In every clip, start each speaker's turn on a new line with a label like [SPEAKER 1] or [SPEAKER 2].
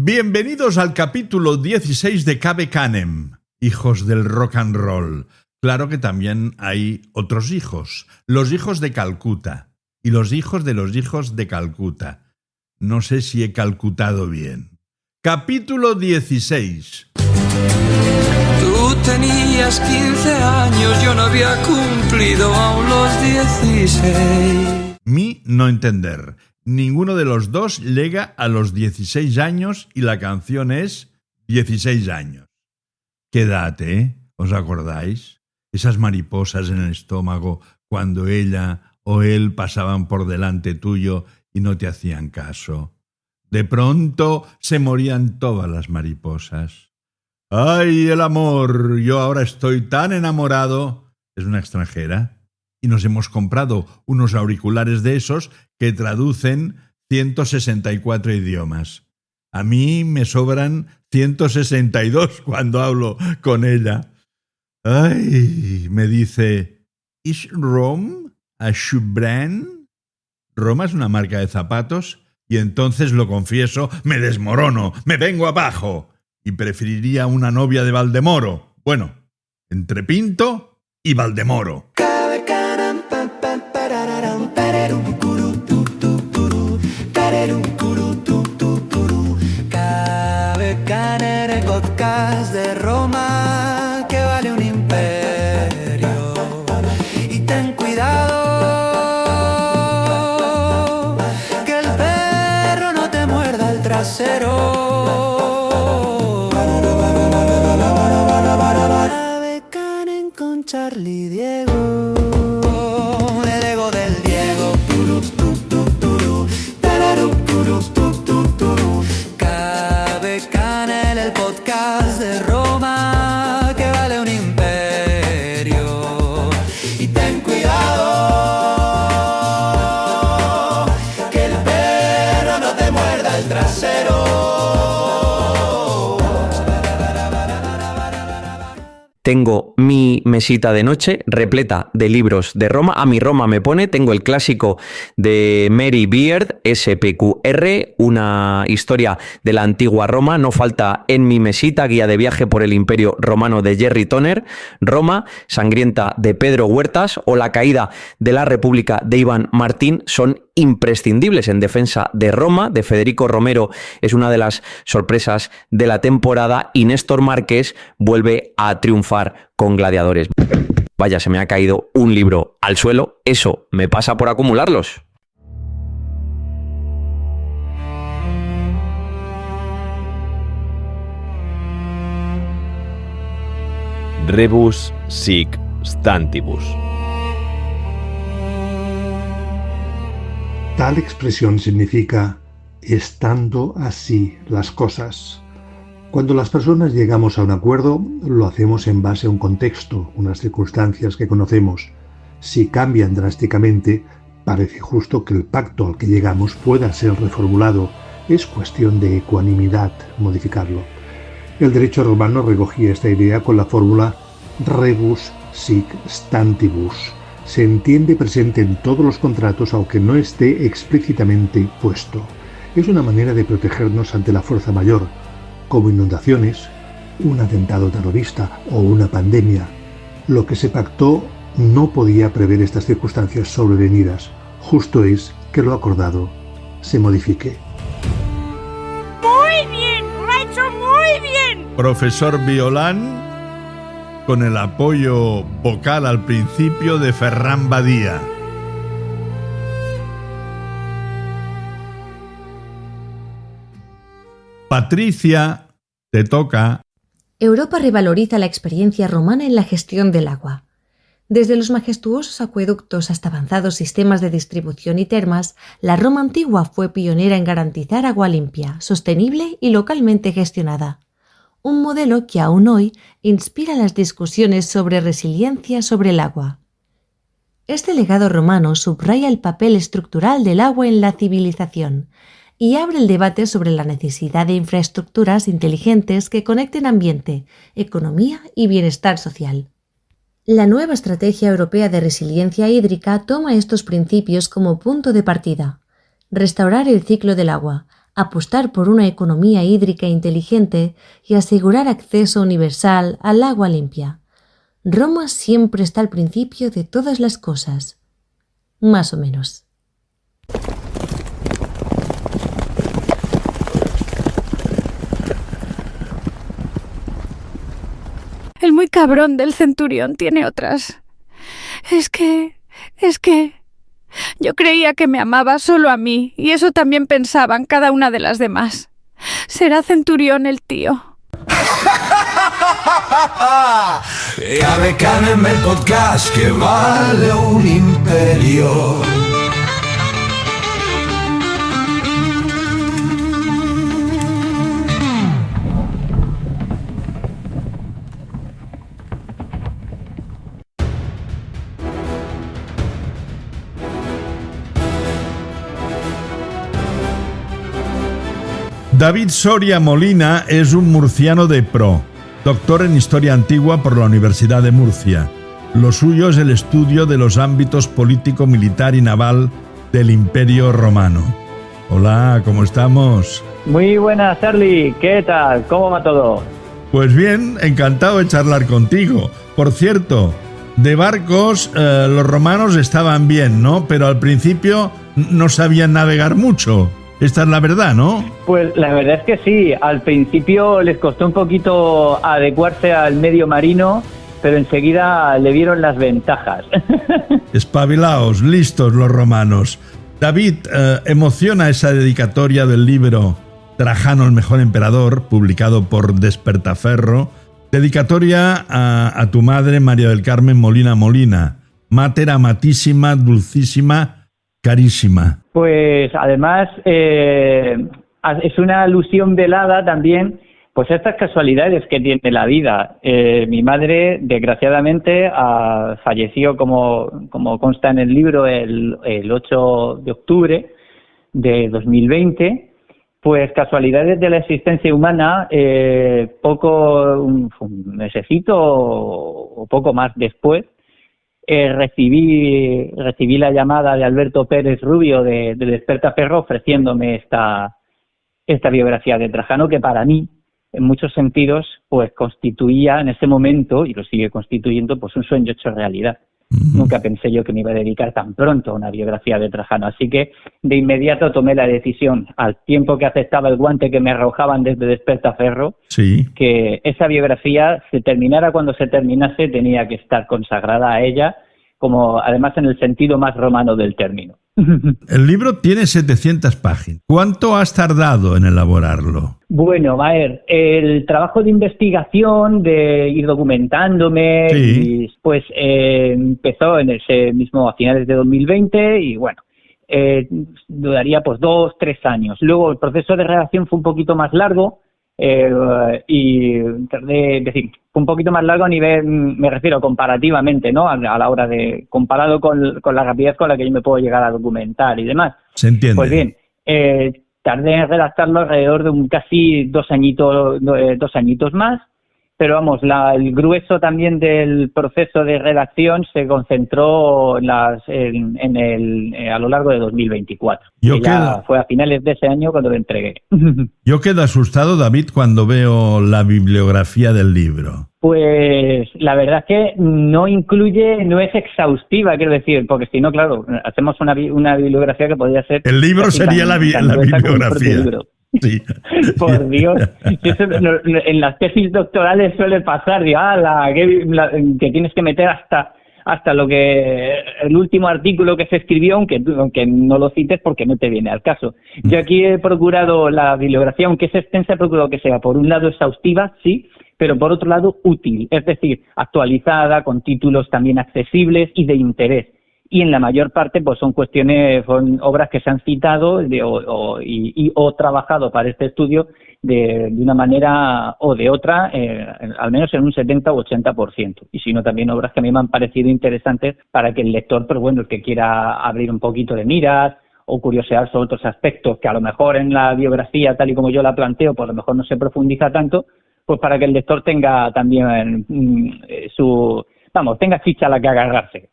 [SPEAKER 1] Bienvenidos al capítulo 16 de Cave Canem, hijos del rock and roll. Claro que también hay otros hijos, los hijos de Calcuta y los hijos de Calcuta. No sé si he calcutado bien. Capítulo 16.
[SPEAKER 2] Tú tenías 15 años, yo no había cumplido aún los 16.
[SPEAKER 1] Mi no entender. Ninguno de los dos llega a los 16 años y la canción es 16 años. ¿Qué edad, ¿Os acordáis? Esas mariposas en el estómago cuando ella o él pasaban por delante tuyo y no te hacían caso. De pronto se morían todas las mariposas. ¡Ay, el amor! Yo ahora estoy tan enamorado. Es una extranjera. Y nos hemos comprado unos auriculares de esos que traducen 164 idiomas. A mí me sobran 162 cuando hablo con ella. ¡Ay! Me dice, ¿Is Rome a shoe brand? Roma es una marca de zapatos y entonces, lo confieso, me desmorono, me vengo abajo y preferiría una novia de Valdemoro. Bueno, entre Pinto y Valdemoro.
[SPEAKER 2] Cave Canem, el podcast de Roma que vale un imperio. Y ten cuidado que el perro no te muerda el trasero. Cave Canem con Charlie Diego. Cave Canem, el podcast de Roma que vale un imperio. Y ten cuidado que el perro no te muerda el trasero.
[SPEAKER 3] Tengo mi mesita de noche repleta de libros de Roma. A mi Roma me pone, tengo el clásico de Mary Beard, SPQR, una historia de la antigua Roma. No falta en mi mesita Guía de viaje por el Imperio Romano de Jerry Toner, Roma sangrienta de Pedro Huertas o La caída de la República de Iván Martín. Son imprescindibles en defensa de Roma, de Federico Romero. Es una de las sorpresas de la temporada y Néstor Márquez vuelve a triunfar con Gladiadores. Vaya, se me ha caído un libro al suelo. Eso me pasa por acumularlos.
[SPEAKER 4] Rebus sic stantibus.
[SPEAKER 5] Tal expresión significa estando así las cosas. Cuando las personas llegamos a un acuerdo, lo hacemos en base a un contexto, unas circunstancias que conocemos. Si cambian drásticamente, parece justo que el pacto al que llegamos pueda ser reformulado. Es cuestión de ecuanimidad modificarlo. El derecho romano recogía esta idea con la fórmula rebus sic stantibus. Se entiende presente en todos los contratos aunque no esté explícitamente puesto. Es una manera de protegernos ante la fuerza mayor, como inundaciones, un atentado terrorista o una pandemia. Lo que se pactó no podía prever estas circunstancias sobrevenidas. Justo es que lo acordado se modifique.
[SPEAKER 6] ¡Muy bien! ¡Lo ha hecho muy bien!
[SPEAKER 1] Profesor Violán, con el apoyo vocal al principio de Ferran Badía. Patricia, te toca.
[SPEAKER 7] Europa revaloriza la experiencia romana en la gestión del agua. Desde los majestuosos acueductos hasta avanzados sistemas de distribución y termas, la Roma antigua fue pionera en garantizar agua limpia, sostenible y localmente gestionada. Un modelo que aún hoy inspira las discusiones sobre resiliencia sobre el agua. Este legado romano subraya el papel estructural del agua en la civilización y abre el debate sobre la necesidad de infraestructuras inteligentes que conecten ambiente, economía y bienestar social. La nueva Estrategia Europea de Resiliencia Hídrica toma estos principios como punto de partida. Restaurar el ciclo del agua, apostar por una economía hídrica inteligente y asegurar acceso universal al agua limpia. Roma siempre está al principio de todas las cosas. Más o menos.
[SPEAKER 6] El muy cabrón del centurión tiene otras. Es que... Yo creía que me amaba solo a mí, y eso también pensaban cada una de las demás. ¿Será centurión el tío?
[SPEAKER 2] Ya becánenme el podcast que vale un imperio.
[SPEAKER 1] David Soria Molina es un murciano de pro, doctor en Historia Antigua por la Universidad de Murcia. Lo suyo es el estudio de los ámbitos político, militar y naval del Imperio Romano. Hola, ¿cómo estamos?
[SPEAKER 8] Muy buenas, Charlie. ¿Qué tal? ¿Cómo va todo?
[SPEAKER 1] Pues bien, encantado de charlar contigo. Por cierto, de barcos los romanos estaban bien, ¿no? Pero al principio no sabían navegar mucho. Esta es la verdad, ¿no?
[SPEAKER 8] Pues la verdad es que sí. Al principio les costó un poquito adecuarse al medio marino, pero enseguida le vieron las ventajas.
[SPEAKER 1] Espabilaos, listos los romanos. David, emociona esa dedicatoria del libro Trajano el mejor emperador, publicado por Despertaferro. Dedicatoria a tu madre, María del Carmen Molina Molina. Mater amatísima, dulcísima, carísima.
[SPEAKER 8] Pues además es una alusión velada también pues a estas casualidades que tiene la vida. Mi madre, desgraciadamente, falleció, como consta en el libro, el 8 de octubre de 2020. Pues casualidades de la existencia humana, un mesecito o poco más después, recibí la llamada de Alberto Pérez Rubio de Despertaferro ofreciéndome esta biografía de Trajano, que para mí, en muchos sentidos, pues constituía en ese momento, y lo sigue constituyendo, pues un sueño hecho realidad. Nunca pensé yo que me iba a dedicar tan pronto a una biografía de Trajano, así que de inmediato tomé la decisión, al tiempo que aceptaba el guante que me arrojaban desde Despertaferro, sí, que esa biografía, se terminara cuando se terminase, tenía que estar consagrada a ella, como además en el sentido más romano del término.
[SPEAKER 1] El libro tiene 700 páginas. ¿Cuánto has tardado en elaborarlo?
[SPEAKER 8] Bueno, a ver, el trabajo de investigación, de ir documentándome, sí, y pues empezó en ese mismo, a finales de 2020, y bueno, duraría pues 2-3 años. Luego el proceso de redacción fue un poquito más largo, y tardé, es decir, un poquito más largo a nivel, me refiero comparativamente, ¿no? A la hora de, comparado con la rapidez con la que yo me puedo llegar a documentar y demás.
[SPEAKER 1] Se entiende.
[SPEAKER 8] Pues bien, tardé en redactarlo alrededor de casi 2 añitos más, pero vamos, el grueso también del proceso de redacción se concentró a lo largo de 2024. Fue a finales de ese año cuando lo entregué.
[SPEAKER 1] Yo quedo asustado, David, cuando veo la bibliografía del libro.
[SPEAKER 8] Pues la verdad es que no es exhaustiva, quiero decir, porque si no, claro, hacemos una bibliografía que podría ser...
[SPEAKER 1] El libro sería la bibliografía. Sí.
[SPEAKER 8] Por Dios, eso en las tesis doctorales suele pasar, que tienes que meter hasta lo que el último artículo que se escribió, aunque no lo cites porque no te viene al caso. Yo aquí he procurado la bibliografía, aunque es extensa, he procurado que sea por un lado exhaustiva, sí, pero por otro lado útil, es decir, actualizada, con títulos también accesibles y de interés. Y en la mayor parte pues son obras que se han citado o trabajado para este estudio de una manera o de otra, al menos en un 70 o 80%. Y si no, también obras que a mí me han parecido interesantes para que el lector, pero bueno, el que quiera abrir un poquito de miras o curiosear sobre otros aspectos que a lo mejor en la biografía, tal y como yo la planteo, pues a lo mejor no se profundiza tanto, pues para que el lector tenga también tenga ficha a la que agarrarse.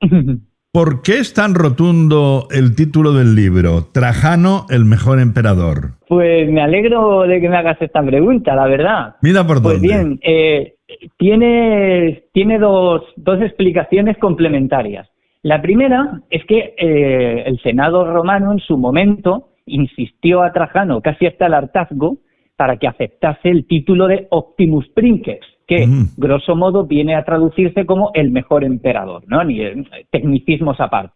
[SPEAKER 1] ¿Por qué es tan rotundo el título del libro? Trajano, el mejor emperador.
[SPEAKER 8] Pues me alegro de que me hagas esta pregunta, la verdad.
[SPEAKER 1] Mira por
[SPEAKER 8] Pues
[SPEAKER 1] dónde.
[SPEAKER 8] bien, tiene dos explicaciones complementarias. La primera es que el Senado romano en su momento insistió a Trajano casi hasta el hartazgo para que aceptase el título de Optimus Princeps, que grosso modo viene a traducirse como el mejor emperador, ¿no? Ni tecnicismos aparte.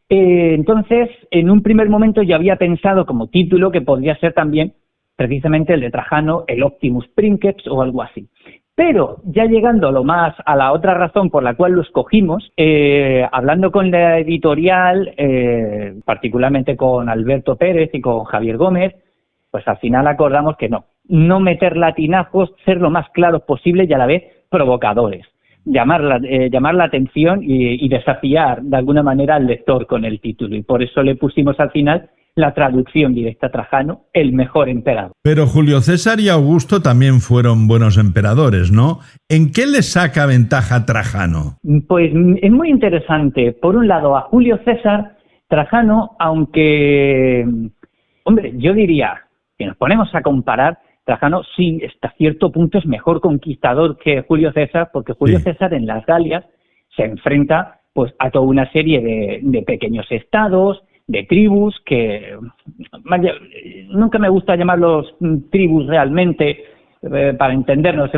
[SPEAKER 8] Entonces, en un primer momento yo había pensado como título que podría ser también precisamente el de Trajano, el Optimus Princeps o algo así. Pero ya llegando a la otra razón por la cual lo escogimos, hablando con la editorial, particularmente con Alberto Pérez y con Javier Gómez, pues al final acordamos que no meter latinajos, ser lo más claros posible y a la vez provocadores, llamar la atención y desafiar de alguna manera al lector con el título, y por eso le pusimos al final la traducción directa: Trajano, el mejor emperador.
[SPEAKER 1] Pero Julio César y Augusto también fueron buenos emperadores, ¿no? ¿En qué le saca ventaja Trajano?
[SPEAKER 8] Pues es muy interesante. Por un lado, a Julio César, Trajano, aunque, hombre, yo diría, si nos ponemos a comparar, Trajano sí, hasta cierto punto es mejor conquistador que Julio César, porque Julio César en las Galias se enfrenta pues a toda una serie de pequeños estados, de tribus, que nunca me gusta llamarlos tribus realmente, para entendernos,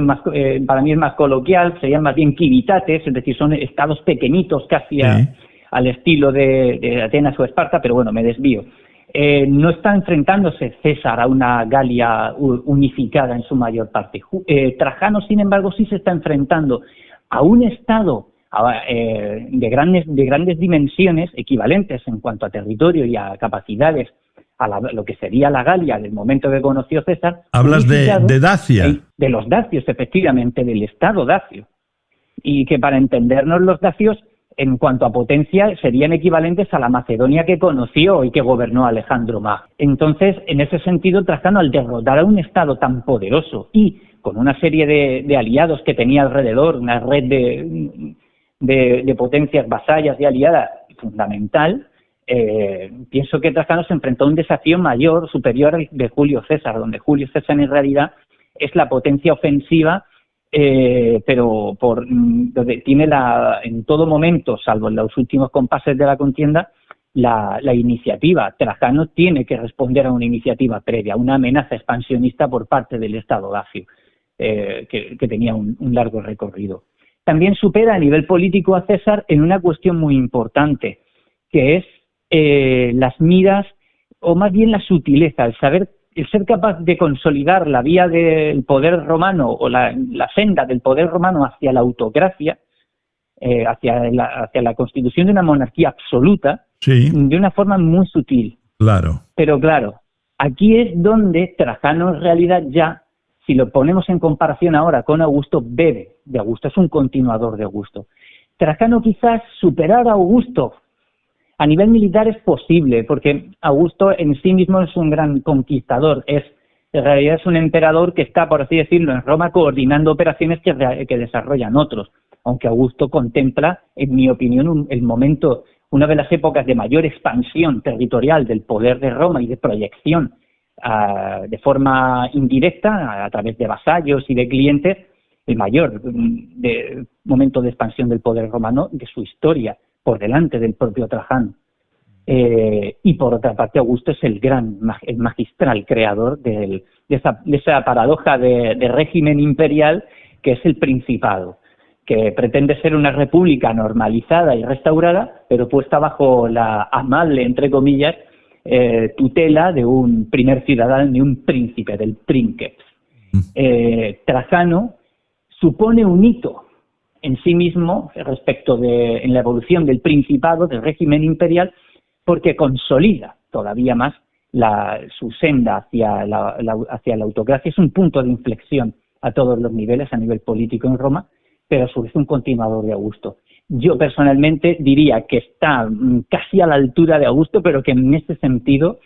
[SPEAKER 8] para mí es más coloquial, se llaman más bien quivitates, es decir, son estados pequeñitos casi al estilo de Atenas o Esparta, pero bueno, me desvío. No está enfrentándose César a una Galia unificada en su mayor parte. Trajano, sin embargo, sí se está enfrentando a un estado de grandes dimensiones, equivalentes en cuanto a territorio y a capacidades a lo que sería la Galia del momento que conoció César.
[SPEAKER 1] Hablas de Dacia.
[SPEAKER 8] De los dacios, efectivamente, del estado dacio. Y que para entendernos, los dacios, en cuanto a potencia, serían equivalentes a la Macedonia que conoció y que gobernó Alejandro Magno. Entonces, en ese sentido, Trajano, al derrotar a un estado tan poderoso y con una serie de aliados que tenía alrededor, una red de potencias vasallas y aliadas fundamental, pienso que Trajano se enfrentó a un desafío mayor, superior al de Julio César, donde Julio César en realidad es la potencia ofensiva, pero donde tiene en todo momento, salvo en los últimos compases de la contienda, la iniciativa. Trajano tiene que responder a una iniciativa previa, una amenaza expansionista por parte del Estado dacio, que tenía un largo recorrido. También supera a nivel político a César en una cuestión muy importante, que es las miras, o más bien la sutileza, el ser capaz de consolidar la vía del poder romano o la senda del poder romano hacia la autocracia, hacia la constitución de una monarquía absoluta, de una forma muy sutil.
[SPEAKER 1] Claro.
[SPEAKER 8] Pero claro, aquí es donde Trajano en realidad ya, si lo ponemos en comparación ahora con Augusto, bebe de Augusto, es un continuador de Augusto. Trajano quizás superar a Augusto a nivel militar es posible, porque Augusto en sí mismo es un gran conquistador, en realidad es un emperador que está, por así decirlo, en Roma coordinando operaciones que desarrollan otros, aunque Augusto contempla, en mi opinión, el momento, una de las épocas de mayor expansión territorial del poder de Roma y de proyección de forma indirecta, a través de vasallos y de clientes, el mayor momento de expansión del poder romano de su historia, por delante del propio Trajano. Y por otra parte, Augusto es el magistral creador de esa paradoja de régimen imperial que es el Principado, que pretende ser una república normalizada y restaurada, pero puesta bajo la amable, entre comillas, tutela de un primer ciudadano y un príncipe, del Princeps. Trajano supone un hito en sí mismo respecto en la evolución del Principado, del régimen imperial, porque consolida todavía más su senda hacia la autocracia. Es un punto de inflexión a todos los niveles, a nivel político en Roma, pero a su vez un continuador de Augusto. Yo personalmente diría que está casi a la altura de Augusto, pero que en ese sentido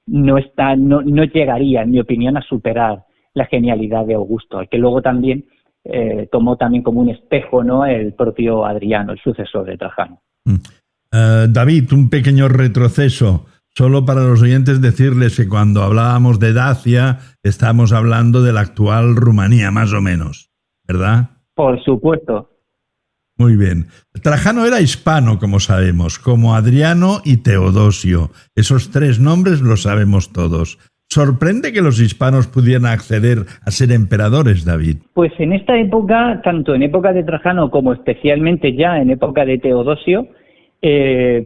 [SPEAKER 8] no llegaría, en mi opinión, a superar la genialidad de Augusto, al que luego también tomó también como un espejo, ¿no?, el propio Adriano, el sucesor de Trajano.
[SPEAKER 1] David, un pequeño retroceso. Solo para los oyentes decirles que cuando hablábamos de Dacia, estamos hablando de la actual Rumanía, más o menos, ¿verdad?
[SPEAKER 8] Por supuesto.
[SPEAKER 1] Muy bien. Trajano era hispano, como sabemos, como Adriano y Teodosio. Esos 3 nombres los sabemos todos. ¿Sorprende que los hispanos pudieran acceder a ser emperadores, David?
[SPEAKER 8] Pues en esta época, tanto en época de Trajano como especialmente ya en época de Teodosio,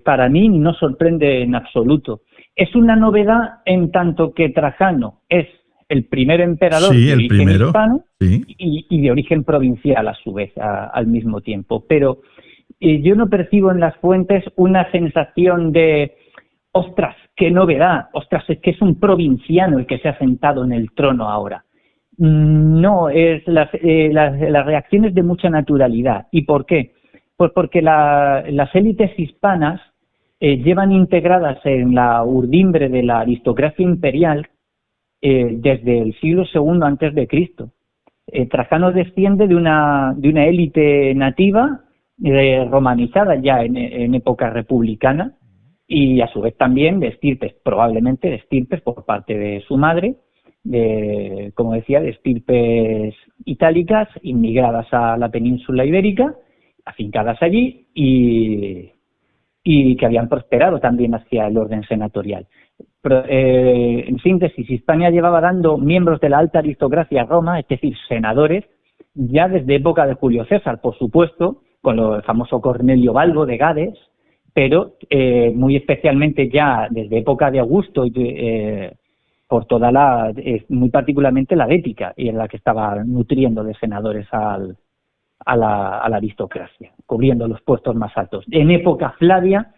[SPEAKER 8] para mí no sorprende en absoluto. Es una novedad en tanto que Trajano es el primer emperador de origen hispano y de origen provincial a su vez, al mismo tiempo. Pero yo no percibo en las fuentes una sensación de ostras, qué novedad, ostras, es que es un provinciano el que se ha sentado en el trono ahora. No, es las reacciones de mucha naturalidad. ¿Y por qué? Pues porque las élites hispanas llevan integradas en la urdimbre de la aristocracia imperial desde el siglo II antes de Cristo. Trajano desciende de una élite nativa romanizada ya en época republicana y a su vez también de estirpes, probablemente de estirpes por parte de su madre, como decía, de estirpes itálicas inmigradas a la península ibérica, afincadas allí y que habían prosperado también hacia el orden senatorial. Pero, en síntesis, Hispania llevaba dando miembros de la alta aristocracia a Roma, es decir, senadores, ya desde época de Julio César, por supuesto, con el famoso Cornelio Balbo de Gades, pero muy especialmente ya desde época de Augusto, por toda muy particularmente la Bética, y en la que estaba nutriendo de senadores a la aristocracia, cubriendo los puestos más altos. En época Flavia,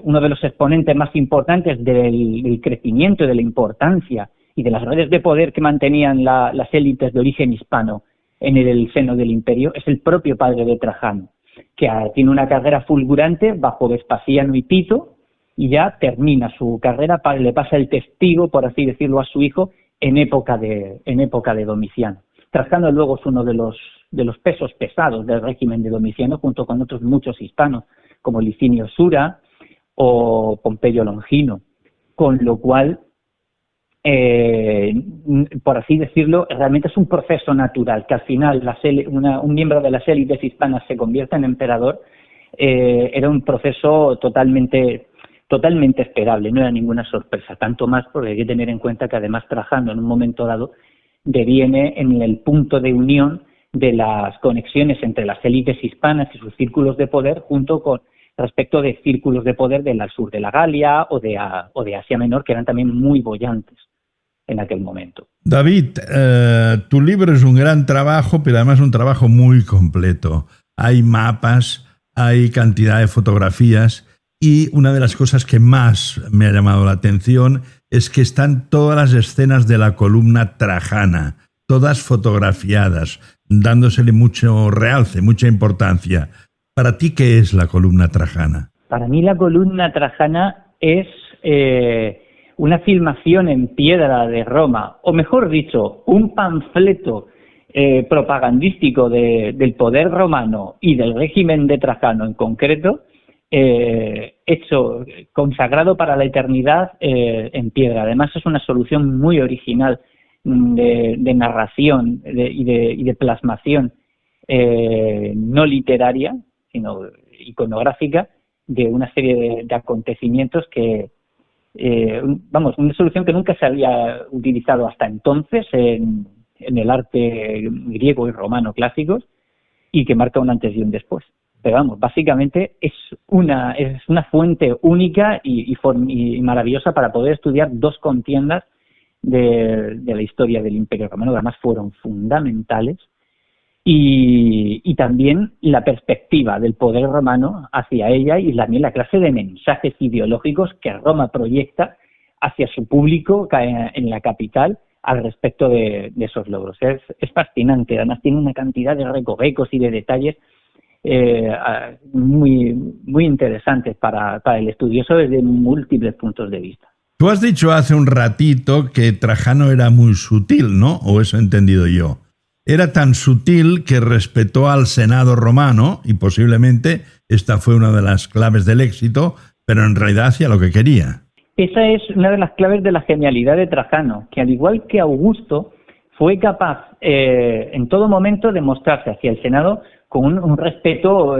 [SPEAKER 8] uno de los exponentes más importantes del crecimiento y de la importancia y de las redes de poder que mantenían las élites de origen hispano en el seno del imperio es el propio padre de Trajano, que tiene una carrera fulgurante bajo Vespasiano y Tito y ya termina su carrera, le pasa el testigo, por así decirlo, a su hijo en época de Domiciano. Trajano luego es uno de los pesos pesados del régimen de Domiciano, junto con otros muchos hispanos, como Licinio Sura o Pompeyo Longino, con lo cual, por así decirlo, realmente es un proceso natural, que al final un miembro de las élites hispanas se convierta en emperador, era un proceso totalmente esperable, no era ninguna sorpresa, tanto más porque hay que tener en cuenta que además Trajano en un momento dado deviene en el punto de unión de las conexiones entre las élites hispanas y sus círculos de poder junto con respecto de círculos de poder del sur de la Galia o de Asia Menor, que eran también muy bollantes en aquel momento.
[SPEAKER 1] David, tu libro es un gran trabajo, pero además un trabajo muy completo. Hay mapas, hay cantidad de fotografías y una de las cosas que más me ha llamado la atención es que están todas las escenas de la columna trajana, todas fotografiadas, dándosele mucho realce, mucha importancia. ¿Para ti qué es la columna trajana?
[SPEAKER 8] Para mí la columna trajana es una filmación en piedra de Roma, o mejor dicho, un panfleto propagandístico del poder romano y del régimen de Trajano en concreto, hecho, consagrado para la eternidad en piedra. Además es una solución muy original de narración y de plasmación no literaria, sino iconográfica, de una serie de acontecimientos que, una solución que nunca se había utilizado hasta entonces en el arte griego y romano clásicos y que marca un antes y un después. Pero básicamente es una fuente única y maravillosa para poder estudiar dos contiendas de la historia del Imperio Romano, que además fueron fundamentales, y también la perspectiva del poder romano hacia ella y también la clase de mensajes ideológicos que Roma proyecta hacia su público en la capital al respecto de esos logros. Es fascinante, además tiene una cantidad de recovecos y de detalles muy, muy interesantes para el estudioso desde múltiples puntos de vista.
[SPEAKER 1] Tú has dicho hace un ratito que Trajano era muy sutil, ¿no? ¿O eso he entendido yo? Era tan sutil que respetó al Senado romano y posiblemente esta fue una de las claves del éxito, pero en realidad hacía lo que quería.
[SPEAKER 8] Esa es una de las claves de la genialidad de Trajano, que al igual que Augusto, fue capaz en todo momento de mostrarse hacia el Senado con un respeto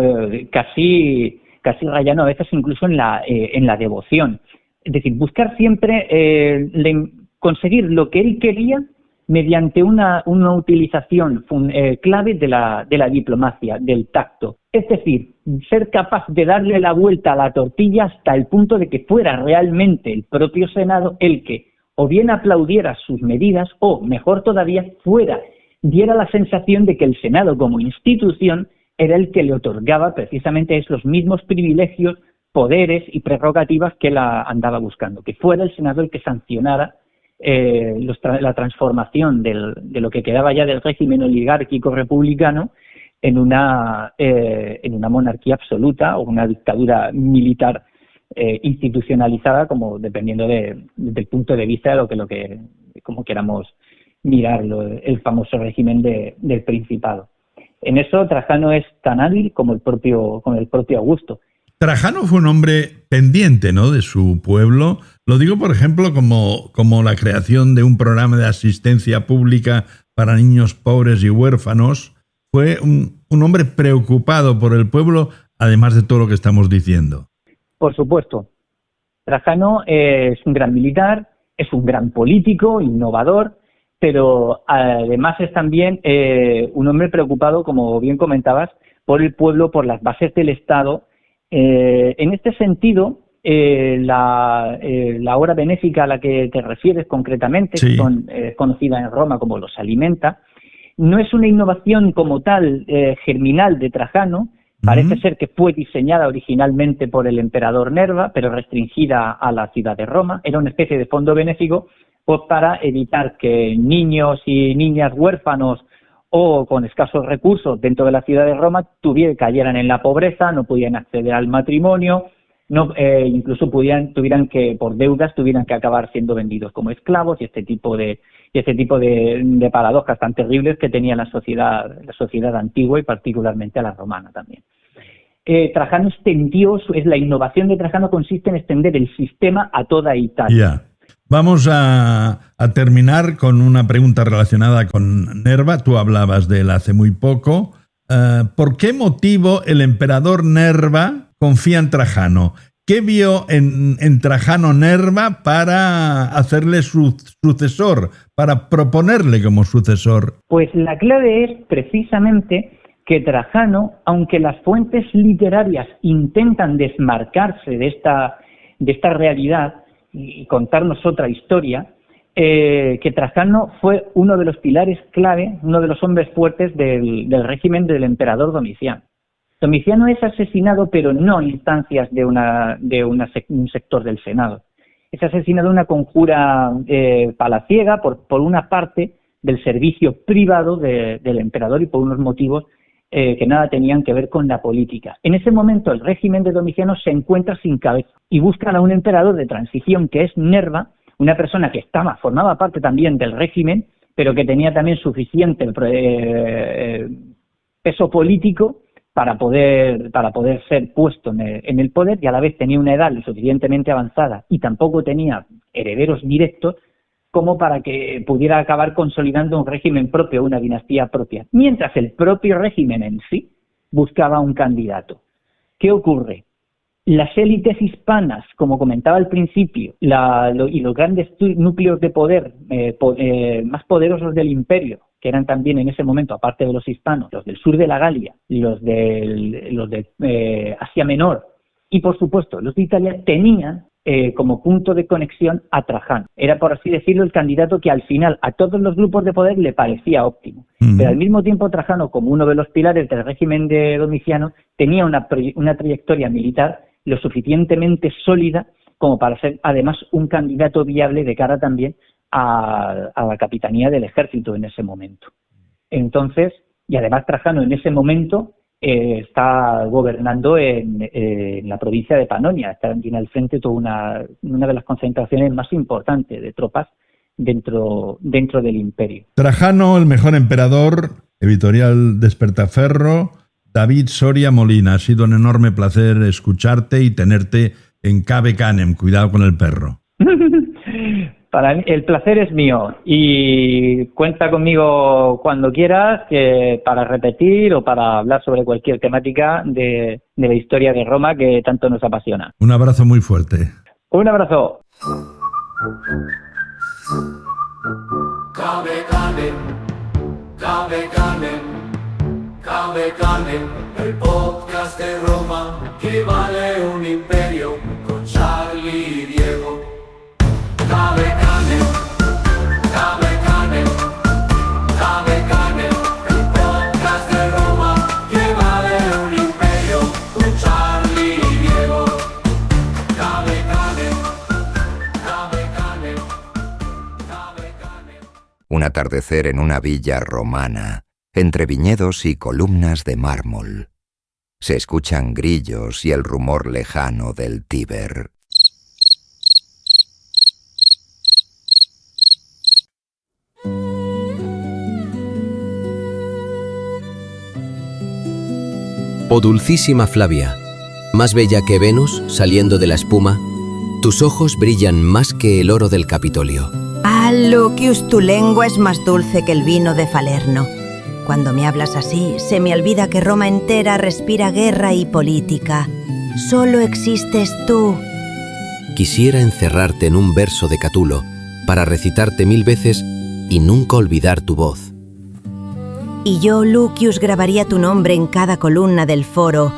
[SPEAKER 8] casi rayano, a veces incluso en la devoción. Es decir, buscar siempre conseguir lo que él quería mediante una utilización clave de la diplomacia, del tacto. Es decir, ser capaz de darle la vuelta a la tortilla hasta el punto de que fuera realmente el propio Senado el que o bien aplaudiera sus medidas o, mejor todavía, diera la sensación de que el Senado como institución era el que le otorgaba precisamente los mismos privilegios, poderes y prerrogativas que la andaba buscando, que fuera el Senado el que sancionara la transformación de lo que quedaba ya del régimen oligárquico republicano en una monarquía absoluta o una dictadura militar institucionalizada, como dependiendo del punto de vista de lo que como queramos mirarlo, el famoso régimen del Principado. En eso Trajano es tan hábil como el propio Augusto.
[SPEAKER 1] Trajano fue un hombre pendiente, ¿no?, de su pueblo. Lo digo, por ejemplo, como la creación de un programa de asistencia pública para niños pobres y huérfanos. Fue un hombre preocupado por el pueblo, además de todo lo que estamos diciendo.
[SPEAKER 8] Por supuesto. Trajano es un gran militar, es un gran político, innovador, pero además es también un hombre preocupado, como bien comentabas, por el pueblo, por las bases del Estado. En este sentido, la obra benéfica a la que te refieres concretamente,
[SPEAKER 1] sí,
[SPEAKER 8] que conocida en Roma como los Alimenta, no es una innovación como tal germinal de Trajano. Parece ser que fue diseñada originalmente por el emperador Nerva, pero restringida a la ciudad de Roma. Era una especie de fondo benéfico para evitar que niños y niñas huérfanos o con escasos recursos dentro de la ciudad de Roma cayeran en la pobreza, no podían acceder al matrimonio, incluso tuvieran que, por deudas, tuvieran que acabar siendo vendidos como esclavos y este tipo de paradojas tan terribles que tenía la sociedad antigua y particularmente la romana también. Trajano extendió, la innovación de Trajano consiste en extender el sistema a toda Italia.
[SPEAKER 1] Yeah. Vamos a terminar con una pregunta relacionada con Nerva. Tú hablabas de él hace muy poco. ¿Por qué motivo el emperador Nerva confía en Trajano? ¿Qué vio en Trajano Nerva para hacerle su sucesor, para proponerle como sucesor?
[SPEAKER 8] Pues la clave es precisamente que Trajano, aunque las fuentes literarias intentan desmarcarse de esta realidad y contarnos otra historia, que Trajano fue uno de los pilares clave, uno de los hombres fuertes del régimen del emperador Domiciano. Domiciano es asesinado, pero no en instancias de un sector del Senado. Es asesinado en una conjura palaciega por una parte del servicio privado del emperador y por unos motivos que nada tenían que ver con la política. En ese momento el régimen de Domiciano se encuentra sin cabeza y buscan a un emperador de transición que es Nerva, una persona que formaba parte también del régimen, pero que tenía también suficiente peso político para poder ser puesto en el poder, y a la vez tenía una edad lo suficientemente avanzada y tampoco tenía herederos directos como para que pudiera acabar consolidando un régimen propio, una dinastía propia, mientras el propio régimen en sí buscaba un candidato. ¿Qué ocurre? Las élites hispanas, como comentaba al principio, y los grandes núcleos de poder más poderosos del imperio, que eran también en ese momento, aparte de los hispanos, los del sur de la Galia, los de Asia Menor y, por supuesto, los de Italia, tenían como punto de conexión a Trajano. Era, por así decirlo, el candidato que al final a todos los grupos de poder le parecía óptimo. Pero al mismo tiempo Trajano, como uno de los pilares del régimen de Domiciano, tenía una trayectoria militar lo suficientemente sólida como para ser además un candidato viable de cara también a la capitanía del ejército en ese momento. Entonces, y además Trajano en ese momento está gobernando en la provincia de Panonia, tiene al frente toda una de las concentraciones más importantes de tropas dentro del imperio.
[SPEAKER 1] Trajano, el mejor emperador, editorial Despertaferro. David Soria Molina, ha sido un enorme placer escucharte y tenerte en Cave Canem. Cuidado con el perro.
[SPEAKER 8] Para mí, el placer es mío y cuenta conmigo cuando quieras para repetir o para hablar sobre cualquier temática de la historia de Roma que tanto nos apasiona.
[SPEAKER 1] Un abrazo muy fuerte.
[SPEAKER 8] Un abrazo.
[SPEAKER 2] Cave Canem, Cave Canem, Cave Canem, el podcast de Roma que vale un imperio con Charlie y Diego. Cave Canem, Cave Canem, Cave Canem, el podcast de Roma que vale un imperio con Charlie y Diego. Cave Canem, Cave Canem, Cave Canem.
[SPEAKER 9] Un atardecer en una villa romana, entre viñedos y columnas de mármol. Se escuchan grillos y el rumor lejano del Tíber.
[SPEAKER 10] Oh dulcísima Flavia, más bella que Venus saliendo de la espuma, tus ojos brillan más que el oro del Capitolio.
[SPEAKER 11] Ah, Lucius, tu lengua es más dulce que el vino de Falerno. Cuando me hablas así, se me olvida que Roma entera respira guerra y política. Solo existes tú.
[SPEAKER 10] Quisiera encerrarte en un verso de Catulo para recitarte 1000 veces y nunca olvidar tu voz.
[SPEAKER 11] Y yo, Lucius, grabaría tu nombre en cada columna del foro,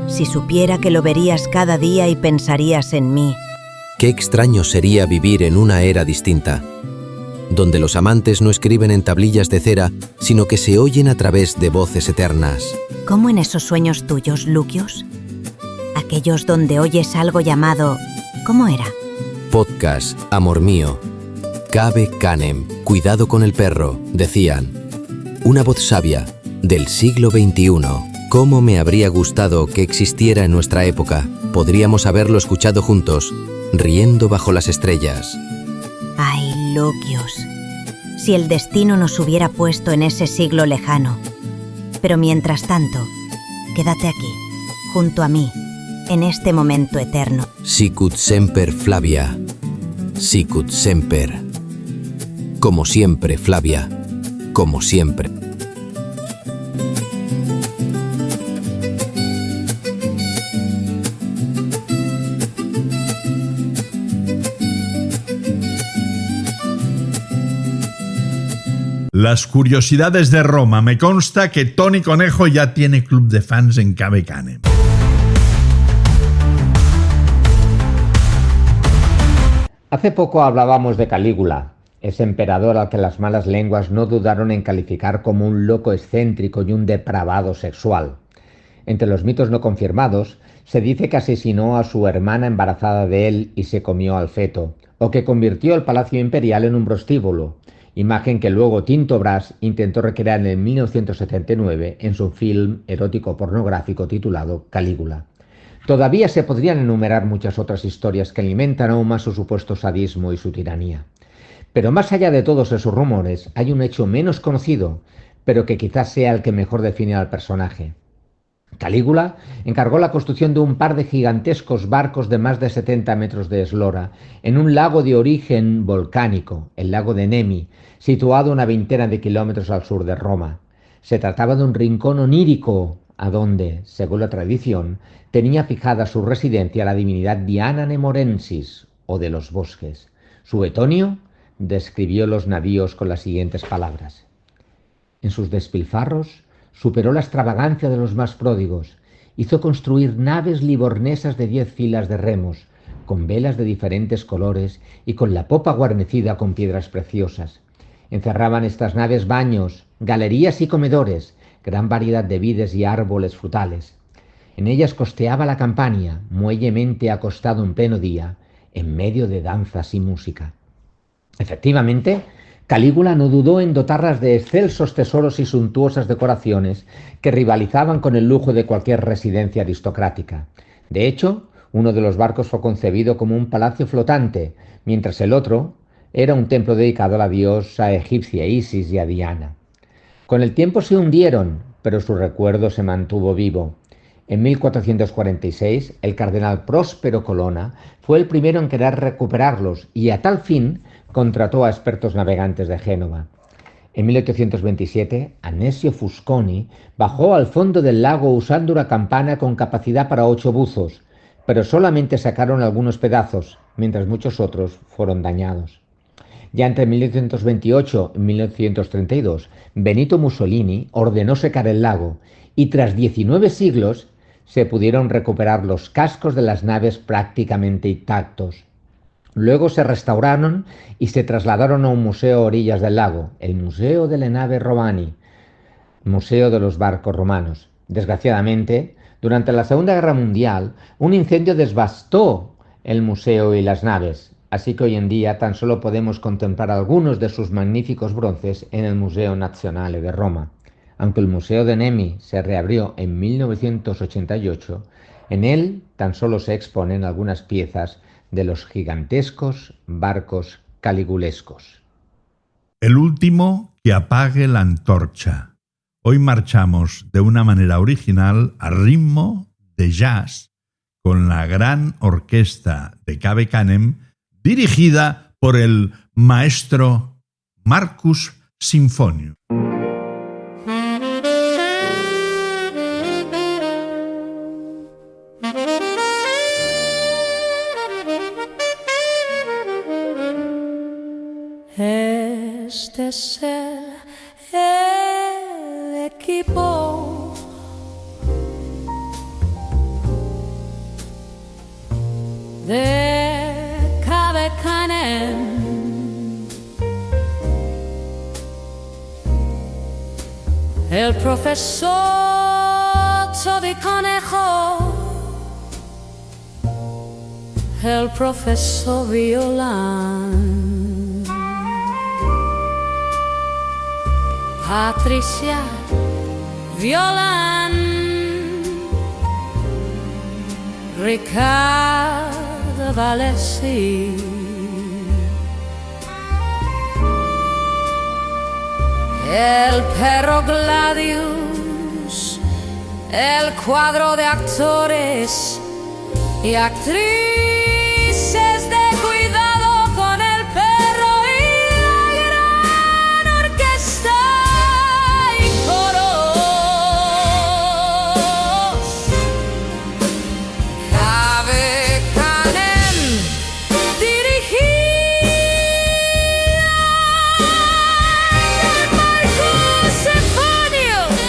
[SPEAKER 11] si supiera que lo verías cada día y pensarías en mí.
[SPEAKER 10] Qué extraño sería vivir en una era distinta, donde los amantes no escriben en tablillas de cera, sino que se oyen a través de voces eternas.
[SPEAKER 11] ¿Cómo en esos sueños tuyos, Lucius? Aquellos donde oyes algo llamado... ¿Cómo era?
[SPEAKER 10] Podcast, amor mío. Cave Canem, cuidado con el perro, decían. Una voz sabia, del siglo XXI. ¿Cómo me habría gustado que existiera en nuestra época? Podríamos haberlo escuchado juntos, riendo bajo las estrellas.
[SPEAKER 11] Ay, Lucius, si el destino nos hubiera puesto en ese siglo lejano. Pero mientras tanto, quédate aquí, junto a mí, en este momento eterno.
[SPEAKER 10] Sicut semper, Flavia. Sicut semper. Como siempre, Flavia. Como siempre.
[SPEAKER 1] Las curiosidades de Roma. Me consta que Tony Conejo ya tiene club de fans en Cave Canem.
[SPEAKER 12] Hace poco hablábamos de Calígula, ese emperador al que las malas lenguas no dudaron en calificar como un loco excéntrico y un depravado sexual. Entre los mitos no confirmados, se dice que asesinó a su hermana embarazada de él y se comió al feto, o que convirtió el palacio imperial en un prostíbulo, imagen que luego Tinto Brass intentó recrear en 1979 en su film erótico pornográfico titulado Calígula. Todavía se podrían enumerar muchas otras historias que alimentan aún más su supuesto sadismo y su tiranía. Pero más allá de todos esos rumores, hay un hecho menos conocido, pero que quizás sea el que mejor define al personaje. Calígula encargó la construcción de un par de gigantescos barcos de más de 70 metros de eslora en un lago de origen volcánico, el lago de Nemi, situado a una veintena de kilómetros al sur de Roma. Se trataba de un rincón onírico, a donde, según la tradición, tenía fijada su residencia la divinidad Diana Nemorensis, o de los bosques. Suetonio describió los navíos con las siguientes palabras. En sus despilfarros superó la extravagancia de los más pródigos, hizo construir naves livornesas de 10 filas de remos, con velas de diferentes colores y con la popa guarnecida con piedras preciosas. Encerraban estas naves baños, galerías y comedores, gran variedad de vides y árboles frutales. En ellas costeaba la Campania, muellemente acostado en pleno día, en medio de danzas y música. Efectivamente, Calígula no dudó en dotarlas de excelsos tesoros y suntuosas decoraciones que rivalizaban con el lujo de cualquier residencia aristocrática. De hecho, uno de los barcos fue concebido como un palacio flotante, mientras el otro, Era un templo dedicado a la diosa egipcia Isis y a Diana. Con el tiempo se hundieron, pero su recuerdo se mantuvo vivo. En 1446, el cardenal Próspero Colonna fue el primero en querer recuperarlos y a tal fin contrató a expertos navegantes de Génova. En 1827, Anesio Fusconi bajó al fondo del lago usando una campana con capacidad para 8 buzos, pero solamente sacaron algunos pedazos, mientras muchos otros fueron dañados. Ya entre 1828 y 1932, Benito Mussolini ordenó secar el lago y tras 19 siglos se pudieron recuperar los cascos de las naves prácticamente intactos. Luego se restauraron y se trasladaron a un museo a orillas del lago, el Museo delle Navi Romane, Museo de los Barcos Romanos. Desgraciadamente, durante la Segunda Guerra Mundial, un incendio devastó el museo y las naves, así que hoy en día tan solo podemos contemplar algunos de sus magníficos bronces en el Museo Nazionale de Roma. Aunque el Museo de Nemi se reabrió en 1988, en él tan solo se exponen algunas piezas de los gigantescos barcos caligulescos.
[SPEAKER 1] El último que apague la antorcha. Hoy marchamos de una manera original a ritmo de jazz con la gran orquesta de Cave Canem dirigida por el maestro Marcus Sinfonius.
[SPEAKER 13] Este es el equipo de Cave Canem, el profesor Toby Conejo, el profesor Violan, Patricia Violan, Ricardo Valesi, el perro Gladius, el cuadro de actores y actrices de cuidado con el perro y la gran orquesta y coros. Cave Canem dirigida por Marcus Sinfonius.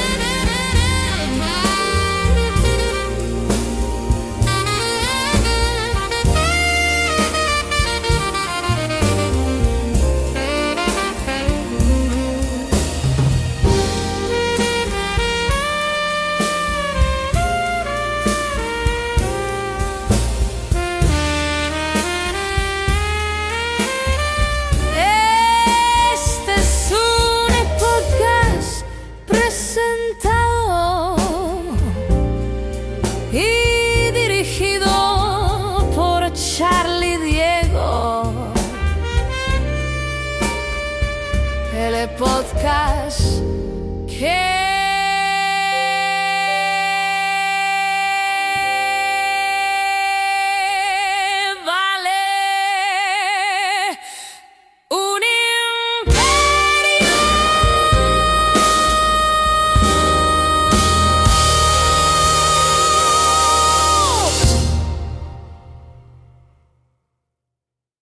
[SPEAKER 13] Este es un podcast presentado y dirigido por Charlie Diego. El podcast que